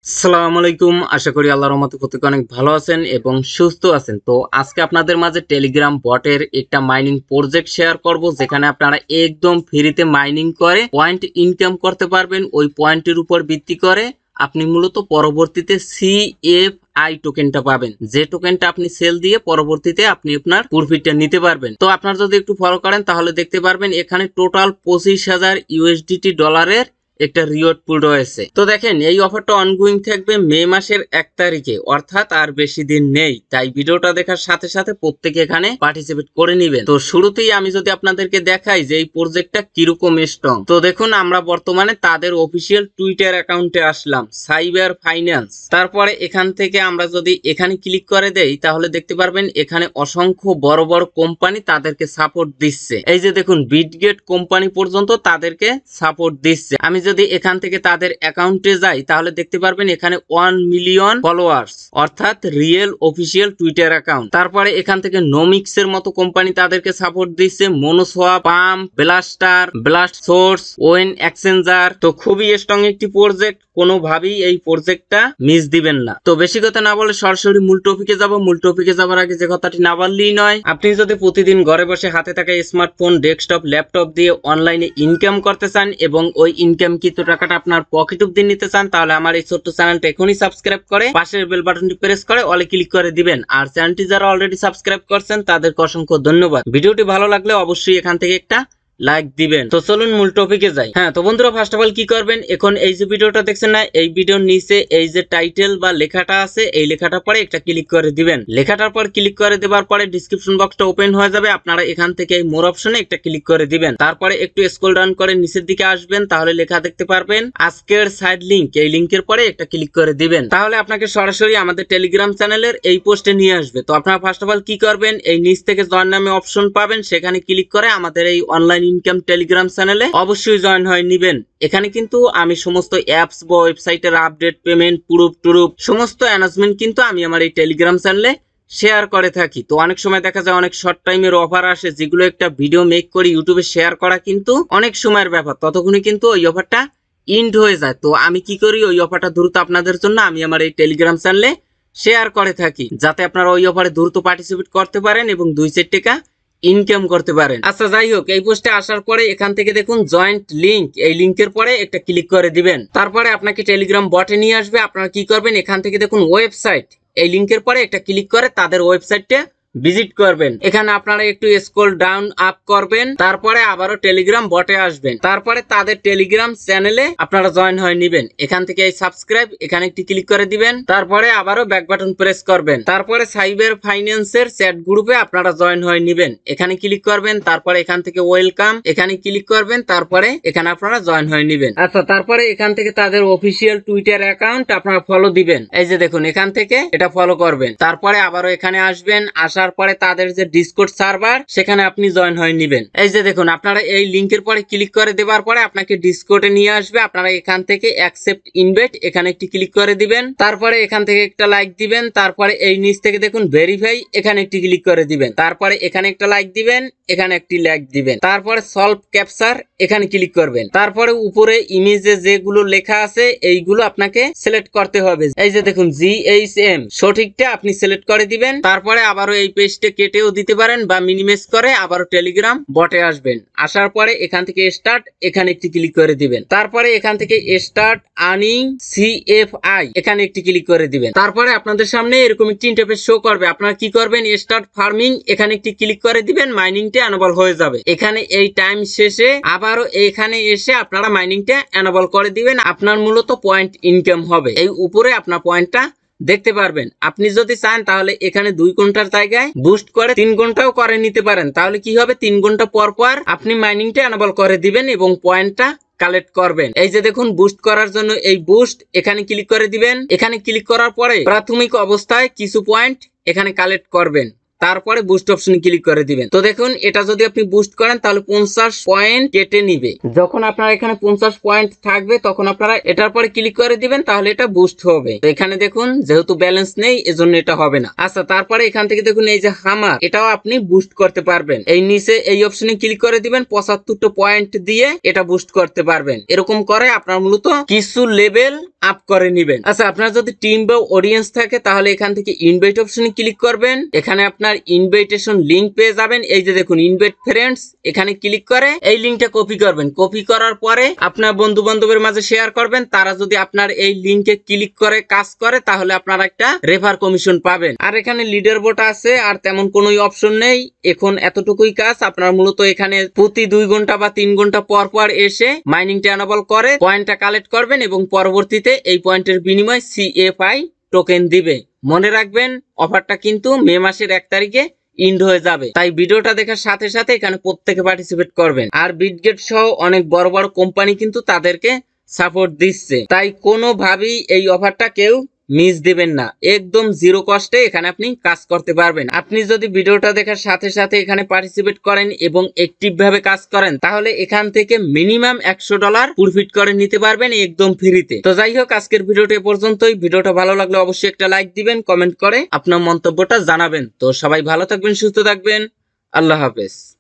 আসসালামু আলাইকুম। আশা করি আল্লাহর রহমতে প্রত্যেকে অনেক ভালো আছেন এবং সুস্থ আছেন। তো আজকে আপনাদের মাঝে টেলিগ্রাম বটের একটা মাইনিং প্রজেক্ট শেয়ার করব, যেখানে আপনারা একদম ফ্রিতে মাইনিং করে পয়েন্ট ইনকাম করতে পারবেন। ওই পয়েন্টের উপর ভিত্তি করে আপনি মূলত পরবর্তীতে CFI টোকেনটা পাবেন, যে টোকেনটা আপনি সেল দিয়ে পরবর্তীতে আপনি আপনার প্রফিটটা নিতে পারবেন। তো আপনারা যদি একটু ফলো করেন তাহলে দেখতে পারবেন এখানে টোটাল 25,000 USDT ডলারের একটা রিওয়ার্ড পুল রয়েছে। তো দেখেন, এই অফারটা অনগোয়িং থাকবে মে মাসের 1 তারিখে, অর্থাৎ আর বেশি দিন নেই। তাই ভিডিওটা দেখার সাথে সাথে প্রত্যেকে এখানে পার্টিসিপেট করে নেবেন। তো শুরুতেই আমি যদি আপনাদেরকে দেখাই যে এই প্রজেক্টটা কিরকম স্ট্রং, তো দেখুন আমরা বর্তমানে তাদের অফিসিয়াল টুইটার অ্যাকাউন্টে আসলাম, সাইবার ফাইন্যান্স। তারপরে এখান থেকে আমরা যদি এখানে ক্লিক করে দেই তাহলে দেখতে পারবেন এখানে অসংখ্য বড় বড় কোম্পানি তাদেরকে সাপোর্ট দিচ্ছে। এই যে দেখুন, বিটগেট কোম্পানি পর্যন্ত তাদেরকে সাপোর্ট দিচ্ছে। আমি যদি এখান থেকে তাদের অ্যাকাউন্টে যাই তাহলে দেখতে পারবেন এখানে 1 মিলিয়ন ফলোয়ার্স, অর্থাৎ রিয়েল অফিসিয়াল টুইটার অ্যাকাউন্ট। তারপরে এখান থেকে নোমিক্স এর মতো কোম্পানি তাদেরকে সাপোর্ট দিচ্ছে, মনোসোয়াপ, পাম্প, ব্লাস্টার, ব্লাস্ট সোর্স, ওয়েন এক্সচেঞ্জার। তো খুবই স্ট্রং একটি প্রজেক্ট, কোনোভাবেই এই প্রজেক্টটা মিস দিবেন না। তো বেশি কথা না বলে সরাসরি মূল টপিকে যাব। মূল টপিকে যাবার আগে যে কথাটি না বললেই নয়, আপনি যদি প্রতিদিন ঘরে বসে হাতে থাকা স্মার্টফোন, ডেস্কটপ, ল্যাপটপ দিয়ে অনলাইনে ইনকাম করতে চান এবং ওই ইনকাম কিন্তু টাকাটা আপনার পকেট অব্দি নিতে চান, তাহলে আমার এই ছোট্ট চ্যানেলটা এখনই সাবস্ক্রাইব করে পাশের বেল বাটনটি প্রেস করে অলে ক্লিক করে দিবেন। আর চ্যানেলটি যারা অলরেডি সাবস্ক্রাইব করছেন তাদেরকে অসংখ্য ধন্যবাদ। ভিডিওটি ভালো লাগলে অবশ্যই এখান থেকে একটা লাইক দিবেন। তো চলুন মূল টপিকে যাই। হ্যাঁ, তো বন্ধুরা ফার্স্ট অফ অল কি করবেন, এখন এই যে ভিডিওটা দেখছেন না, এই ভিডিওর নিচে এই যে টাইটেল বা লেখাটা আছে, এই লেখাটার পরে একটা ক্লিক করে দিবেন। লেখাটার পর ক্লিক করে দেওয়ার পরে ডিসক্রিপশন বক্সটা ওপেন হয়ে যাবে। আপনারা এখান থেকে এই মোর অপশনে একটা ক্লিক করে দিবেন। তারপরে একটু স্ক্রল ডাউন করে নিচের দিকে আসবেন, তাহলে লেখা দেখতে পারবেন আজকের সাইড লিংক। এই লিংকের পরে একটা ক্লিক করে দিবেন, তাহলে আপনাকে সরাসরি আমাদের টেলিগ্রাম চ্যানেলের এই পোস্টে নিয়ে আসবে। তো আপনারা ফার্স্ট অফ অল কি করবেন, এই নিচ থেকে জয়েন নামে অপশন পাবেন, সেখানে ক্লিক করে আমাদের এই অনলাইন ইনকাম টেলিগ্রাম চ্যানেলে অবশ্যই জয়েন হয়ে নিবেন। এখানে কিন্তু আমি সমস্ত অ্যাপস বা ওয়েবসাইটের আপডেট, পেমেন্ট, প্রুফ সমস্ত অ্যানাউন্সমেন্ট কিন্তু আমি আমার এই টেলিগ্রাম চ্যানেলে শেয়ার করে থাকি। তো অনেক সময় দেখা যায় অনেক শর্ট টাইমের অফার আসে, যেগুলো একটা ভিডিও মেক করে ইউটিউবে শেয়ার করা কিন্তু অনেক সময়ের ব্যাপার, ততক্ষণে কিন্তু ওই অফারটা ইন্ড হয়ে যায়। তো আমি কি করি, ওই অফারটা দ্রুত আপনাদের জন্য আমি আমার এই টেলিগ্রাম চ্যানেলে শেয়ার করে থাকি, যাতে আপনারা ওই অফারে দ্রুত পার্টিসিপেট করতে পারেন এবং 2-4 টাকা ইনকাম করতে পারেন। আচ্ছা, যাই হোক, এই পোস্টে আসার পরে এখান থেকে দেখুন জয়েন্ট লিংক, এই লিংকের পরে একটা ক্লিক করে দিবেন। তারপরে আপনাকে টেলিগ্রাম বটে নিয়ে আসবে। আপনারা কি করবেন, এখান থেকে দেখুন ওয়েবসাইট, এই লিংকের পরে একটা ক্লিক করে তাদের ওয়েবসাইটটা ভিজিট করবেন। এখানে আপনারা একটু স্ক্রল ডাউন আপ করবেন, তারপরে আবারও টেলিগ্রাম বটে আসবেন, তারপরে তাদের টেলিগ্রাম চ্যানেলে আপনারা জয়েন হয়ে নেবেন। এখান থেকে এই সাবস্ক্রাইব, এখানে একটি ক্লিক করে দিবেন, তারপরে আবারও ব্যাক বাটন প্রেস করবেন, তারপরে সাইবার ফাইন্যান্সের চ্যাট গ্রুপে আপনারা জয়েন হয়ে নেবেন। এখানে ক্লিক করবেন, তারপরে এখান থেকে ওয়েলকাম, এখানে ক্লিক করবেন, তারপরে এখানে আপনারা জয়েন হয়ে নেবেন। আচ্ছা, তারপরে এখান থেকে তাদের অফিসিয়াল টুইটার অ্যাকাউন্ট আপনারা ফলো দিবেন। এই যে দেখুন, এখান থেকে এটা ফলো করবেন, তারপরে আবারও এখানে আসবেন। আসার পরে তাদের যে ডিসকর্ড সার্ভার, সেখানে আপনি জয়েন হয়ে নেবেন। এই যে দেখুন, আপনারা এই লিংকের পরে ক্লিক করে দেওয়ার পরে আপনাকে ডিসকর্ডে নিয়ে আসবে। আপনারা এখান থেকে অ্যাকসেপ্ট ইনভাইট, এখানে একটি ক্লিক করে দিবেন, তারপরে এখান থেকে একটা লাইক দিবেন, তারপরে এই নিচ থেকে দেখুন ভেরিফাই, এখানে একটি ক্লিক করে দিবেন, তারপরে এখানে একটা লাইক দিবেন, এখানে একটি লাইক দিবেন, তারপরে সলভ ক্যাপচার, এখানে ক্লিক করবেন, তারপরে উপরে ইমেজে যেগুলো লেখা আছে এইগুলো আপনাকে সিলেক্ট করতে হবে। এই যে দেখুন GHM, সঠিকটা আপনি সিলেক্ট করে দিবেন। তারপরে আবারও এই পেজটা কেটেও দিতে পারেন বা মিনিমাইজ করে আবারও টেলিগ্রাম বটে আসবেন। আসার পরে এখান থেকে স্টার্ট, এখানে একটি ক্লিক করে দিবেন, তারপরে এখান থেকে স্টার্ট আর্নিং CFI, এখানে একটি ক্লিক করে দিবেন। তারপরে আপনাদের সামনে এরকম একটি ইন্টারফেস শো করবে। আপনারা কি করবেন, স্টার্ট ফার্মিং, এখানে একটি ক্লিক করে দিবেন, মাইনিংটা এনেবল হয়ে যাবে। এখানে এই টাইম শেষে আবারও এখানে এসে আপনারা মাইনিংটা এনেবল করে দিবেন। আপনার মূলত পয়েন্ট ইনকাম হবে। এই উপরে আপনার পয়েন্টটা দেখতে পারবেন। আপনি যদি চান তাহলে এখানে 2 ঘন্টার জায়গায় বুস্ট করে 3 ঘন্টাও করে নিতে পারেন। তাহলে কি হবে, 3 ঘন্টা পর পর আপনি মাইনিংটা এনেবল করে দিবেন এবং পয়েন্টটা কালেক্ট করবেন। এই যে দেখুন, বুস্ট করার জন্য এই বুস্ট, এখানে ক্লিক করে দিবেন। এখানে ক্লিক করার পরে প্রাথমিক অবস্থায় কিছু পয়েন্ট এখানে কালেক্ট করবেন। তারপরে বুস্ট অপশনে ক্লিক করে দিবেন। তো দেখুন এটা যদি আপনি বুস্ট করেন তাহলে 50 পয়েন্ট কেটে নিবে। যখন আপনার এখানে 50 পয়েন্ট থাকবে তখন আপনারা এটার পরে ক্লিক করে দিবেন, তাহলে এটা বুস্ট হবে। তো এখানে দেখুন যেহেতু ব্যালেন্স নেই এজন্য এটা হবে না। আচ্ছা, তারপরে এখান থেকে দেখুন এই যে হামার, এটাও আপনি বুস্ট করতে পারবেন। এই নিচে এই অপশনে ক্লিক করে দিবেন, 75 পয়েন্ট দিয়ে এটা বুস্ট করতে পারবেন। এরকম করে আপনার মূলত কিছু লেভেল আপ করে নিবেন। আচ্ছা, আপনার যদি টিম বা অডিয়েন্স থাকে তাহলে এখান থেকে ইনভাইট অপশনে ক্লিক করবেন। এখানে আপনার ইনভাইটেশন লিংক পেয়ে যাবেন। এই যে দেখুন ইনভাইট ফ্রেন্ডস, এখানে ক্লিক করে এই লিংকটা কপি করবেন। কপি করার পরে আপনার বন্ধু বান্ধবের মাঝে শেয়ার করবেন। তারা যদি আপনার এই লিংকে ক্লিক করে কাজ করে তাহলে আপনারা একটা রেফার কমিশন পাবেন। আর এখানে লিডার বোর্ড আছে, আর তেমন কোনো অপশন নেই। এখন এতটুকুই কাজ। আপনার মূলত এখানে প্রতি 2 ঘন্টা বা 3 ঘন্টা পর পর এসে মাইনিংটা এনাবল করে পয়েন্টটা কালেক্ট করবেন এবং পরবর্তীতে এই পয়েন্টের বিনিময়ে CFI টোকেন দিবে। মনে রাখবেন অফারটা কিন্তু মে মাসের 1 তারিখে ইন্ড হয়ে যাবে। তাই ভিডিওটা দেখার সাথে সাথে এখানে প্রত্যেকে পার্টিসিপেট করবেন। আর বিটগেট সহ অনেক বড় বড় কোম্পানি কিন্তু তাদেরকে সাপোর্ট দিচ্ছে। তাই কোনোভাবেই এই অফারটা কেউ মিস দিবেন না। একদম জিরো কস্টে এখানে আপনি কাজ করতে পারবেন। আপনি যদি ভিডিওটা দেখার সাথে সাথে এখানে পার্টিসিপেট করেন এবং অ্যাক্টিভ ভাবে কাজ করেন তাহলে এখান থেকে মিনিমাম $100 প্রফিট করে নিতে পারবেন একদম ফ্রিতে। তো যাই হোক, আজকের ভিডিওটা এ পর্যন্তই। ভিডিওটা ভালো লাগলে অবশ্যই একটা লাইক দিবেন, কমেন্ট করে আপনার মন্তব্যটা জানাবেন। তো সবাই ভালো থাকবেন, সুস্থ থাকবেন। আল্লাহ হাফেজ।